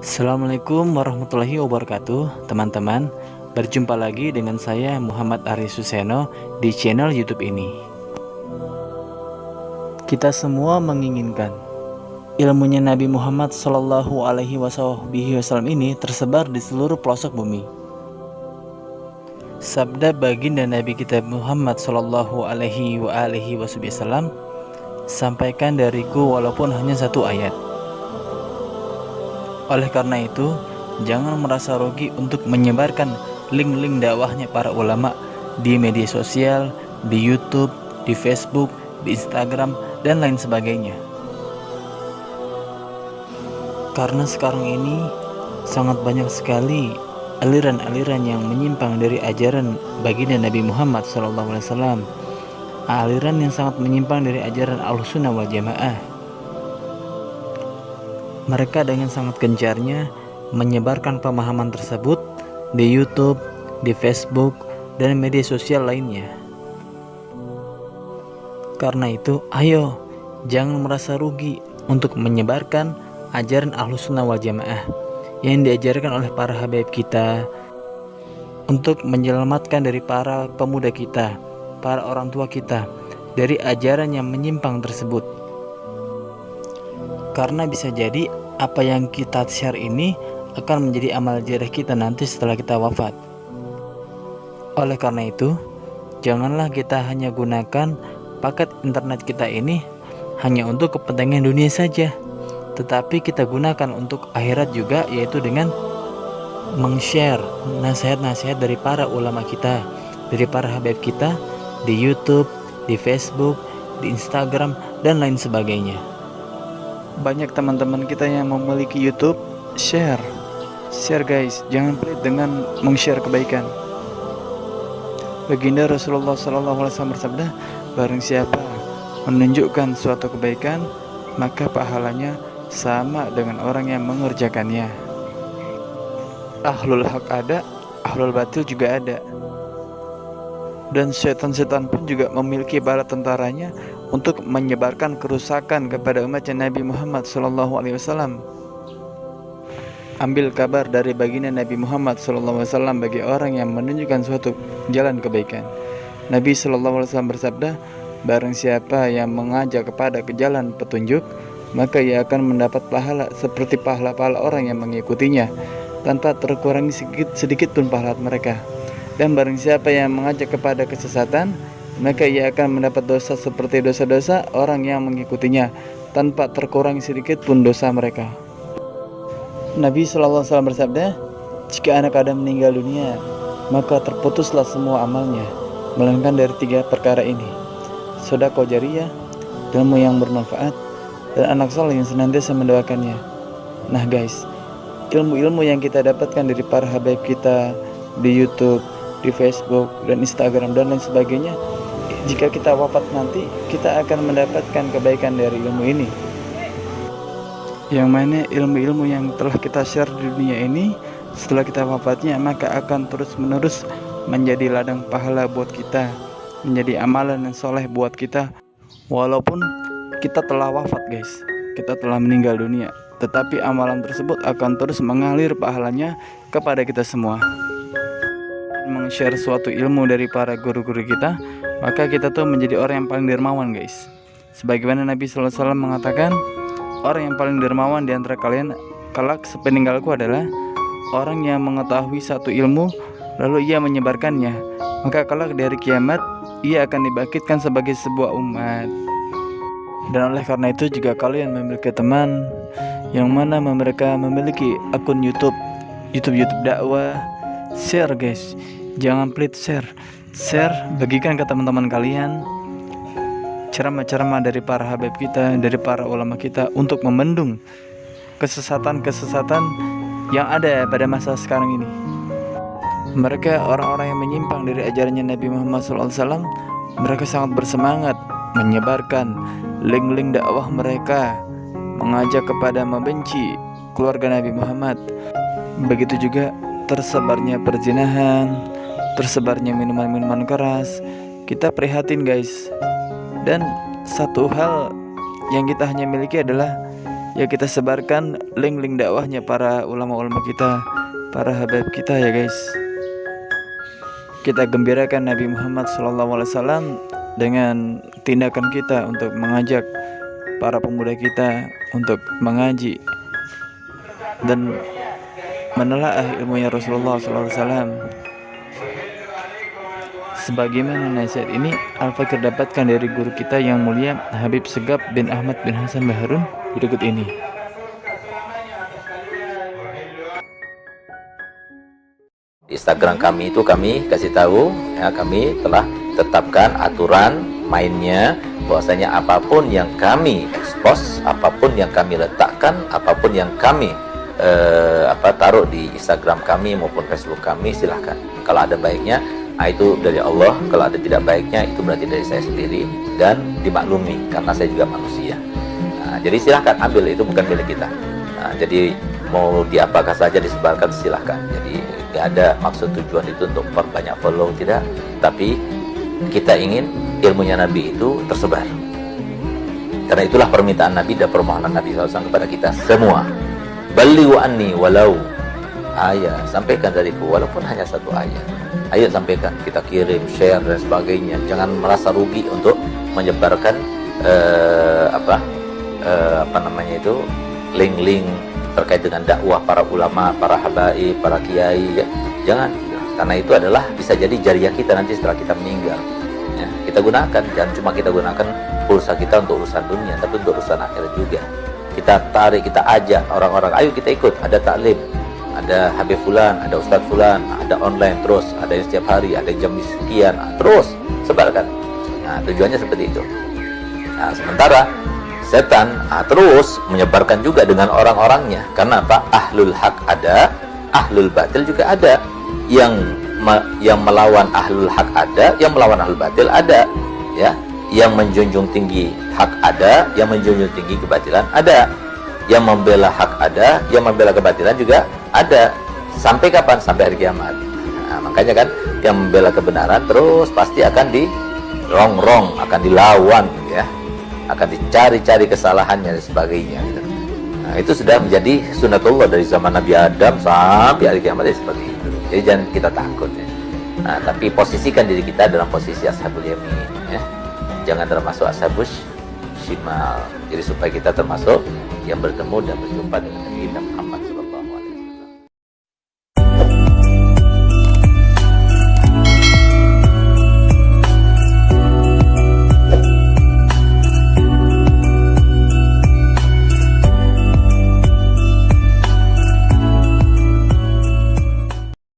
Assalamualaikum warahmatullahi wabarakatuh, teman-teman. Berjumpa lagi dengan saya Muhammad Aris Suseno di channel YouTube ini. Kita semua menginginkan ilmunya Nabi Muhammad Shallallahu Alaihi Wasallam ini tersebar di seluruh pelosok bumi. Sabda baginda Nabi kita Muhammad Shallallahu Alaihi Wasallam, sampaikan dariku walaupun hanya satu ayat. Oleh karena itu, jangan merasa rugi untuk menyebarkan link-link dakwahnya para ulama di media sosial, di YouTube, di Facebook, di Instagram, dan lain sebagainya. Karena sekarang ini sangat banyak sekali aliran-aliran yang menyimpang dari ajaran baginda Nabi Muhammad SAW. Aliran yang sangat menyimpang dari ajaran Ahlussunnah wal Jamaah. Mereka dengan sangat gencarnya menyebarkan pemahaman tersebut di YouTube, di Facebook, dan media sosial lainnya. Karena itu, ayo jangan merasa rugi untuk menyebarkan ajaran Ahlussunnah wal Jamaah yang diajarkan oleh para habaib kita, untuk menyelamatkan dari para pemuda kita, para orang tua kita dari ajaran yang menyimpang tersebut. Karena bisa jadi apa yang kita share ini akan menjadi amal jariah kita nanti setelah kita wafat. Oleh karena itu, janganlah kita hanya gunakan paket internet kita ini hanya untuk kepentingan dunia saja, tetapi kita gunakan untuk akhirat juga, yaitu dengan meng-share nasihat-nasihat dari para ulama kita, dari para habaib kita di YouTube, di Facebook, di Instagram, dan lain sebagainya. Banyak teman-teman kita yang memiliki YouTube, share guys, jangan pelit dengan meng-share kebaikan. Baginda Rasulullah SAW bersabda, barang siapa menunjukkan suatu kebaikan, maka pahalanya sama dengan orang yang mengerjakannya. Ahlul haq ada, ahlul batil juga ada. Dan setan-setan pun juga memiliki bala tentaranya untuk menyebarkan kerusakan kepada umatnya Nabi Muhammad SAW. Ambil kabar dari baginda Nabi Muhammad SAW bagi orang yang menunjukkan suatu jalan kebaikan. Nabi SAW bersabda, barang siapa yang mengajak kepada ke jalan petunjuk, maka ia akan mendapat pahala seperti pahala-pahala orang yang mengikutinya, tanpa terkurangi sedikit pun pahala mereka. Dan barang siapa yang mengajak kepada kesesatan, maka ia akan mendapat dosa seperti dosa-dosa orang yang mengikutinya, tanpa terkurangi sedikit pun dosa mereka. Nabi SAW bersabda, jika anak Adam meninggal dunia, maka terputuslah semua amalnya, melainkan dari 3 perkara ini: sedekah jariyah, ilmu yang bermanfaat, dan anak saleh yang senantiasa mendoakannya. Nah guys, ilmu-ilmu yang kita dapatkan dari para habaib kita di YouTube, di Facebook, dan Instagram, dan lain sebagainya, jika kita wafat nanti, kita akan mendapatkan kebaikan dari ilmu ini. Yang mana ilmu-ilmu yang telah kita share di dunia ini, setelah kita wafatnya, maka akan terus-menerus menjadi ladang pahala buat kita, menjadi amalan yang soleh buat kita. Walaupun kita telah wafat guys, kita telah meninggal dunia, tetapi amalan tersebut akan terus mengalir pahalanya kepada kita semua. Meng-share suatu ilmu dari para guru-guru kita, maka kita tuh menjadi orang yang paling dermawan guys. Sebagaimana Nabi SAW mengatakan, orang yang paling dermawan di antara kalian kelak sepeninggalku adalah orang yang mengetahui satu ilmu lalu ia menyebarkannya, maka kelak dari kiamat ia akan dibangkitkan sebagai sebuah umat. Dan oleh karena itu, jika kalian memiliki teman yang mana mereka memiliki akun YouTube dakwah, share guys, jangan pelit share, bagikan ke teman-teman kalian ceramah-ceramah dari para habaib kita, dari para ulama kita, untuk membendung kesesatan-kesesatan yang ada pada masa sekarang ini. Mereka orang-orang yang menyimpang dari ajarannya Nabi Muhammad SAW, mereka sangat bersemangat menyebarkan link-link dakwah mereka, mengajak kepada membenci keluarga Nabi Muhammad. Begitu juga tersebarnya perzinahan, tersebarnya minuman-minuman keras. Kita prihatin guys. Dan satu hal yang kita hanya miliki adalah Ya, kita sebarkan link-link dakwahnya para ulama-ulama kita, para habaib kita ya guys. Kita gembirakan Nabi Muhammad SAW dengan tindakan kita untuk mengajak para pemuda kita untuk mengaji dan menelaah ilmunya Rasulullah SAW. Sebagaimana nasihat ini Al-Fakir dapatkan dari guru kita yang mulia Habib Segap bin Ahmad bin Hasan Baharun berikut ini. Instagram kami itu kami kasih tahu ya, kami telah tetapkan aturan mainnya, bahwasanya apapun yang kami expose, apapun yang kami letakkan, apapun yang kami taruh di Instagram kami maupun Facebook kami, silahkan. Kalau ada baiknya, itu dari Allah. Kalau ada tidak baiknya, itu berarti dari saya sendiri dan dimaklumi karena saya juga manusia. Jadi silahkan ambil, itu bukan milik kita. Jadi mau diapakah saja disebarkan, silahkan. Jadi nggak ada maksud tujuan itu untuk perbanyak follow, tidak, tapi kita ingin ilmunya Nabi itu tersebar. Karena itulah permintaan Nabi dan permohonan Nabi SAW kepada kita semua. Balighu anni walau ayat, sampaikan dariku walaupun hanya satu ayat. Ayo sampaikan, kita kirim, share dan sebagainya. Jangan merasa rugi untuk menyebarkan link-link terkait dengan dakwah para ulama, para habaib, para kiai, ya. Jangan, karena itu adalah bisa jadi jariah kita nanti setelah kita meninggal, ya. Kita gunakan, jangan cuma kita gunakan pulsa kita untuk urusan dunia, tapi untuk urusan akhirat juga. Kita tarik, kita ajak orang-orang, ayo kita ikut, ada taklim, ada habib fulan, ada ustadz fulan, ada online terus, ada yang setiap hari, ada jam sekian, terus sebarkan. Tujuannya seperti itu. Sementara setan terus menyebarkan juga dengan orang-orangnya. Karena apa? Ahlul hak ada, ahlul batil juga ada. Yang melawan ahlul hak ada, yang melawan ahlul batil ada, ya. Yang menjunjung tinggi hak ada, yang menjunjung tinggi kebatilan ada. Yang membela hak ada, yang membela kebatilan juga ada. Sampai kapan? Sampai hari kiamat. Makanya kan yang membela kebenaran terus pasti akan dirongrong, akan dilawan, ya. Akan dicari-cari kesalahannya dan sebagainya, gitu. Itu sudah menjadi sunatullah dari zaman Nabi Adam sampai hari kiamat, seperti itu. Jadi jangan kita takut, ya. Tapi posisikan diri kita dalam posisi ashabul yamin, ya. Jangan termasuk ashabus shimal. Jadi supaya kita termasuk yang bertemu dan berjumpa dengan Nabi Muhammad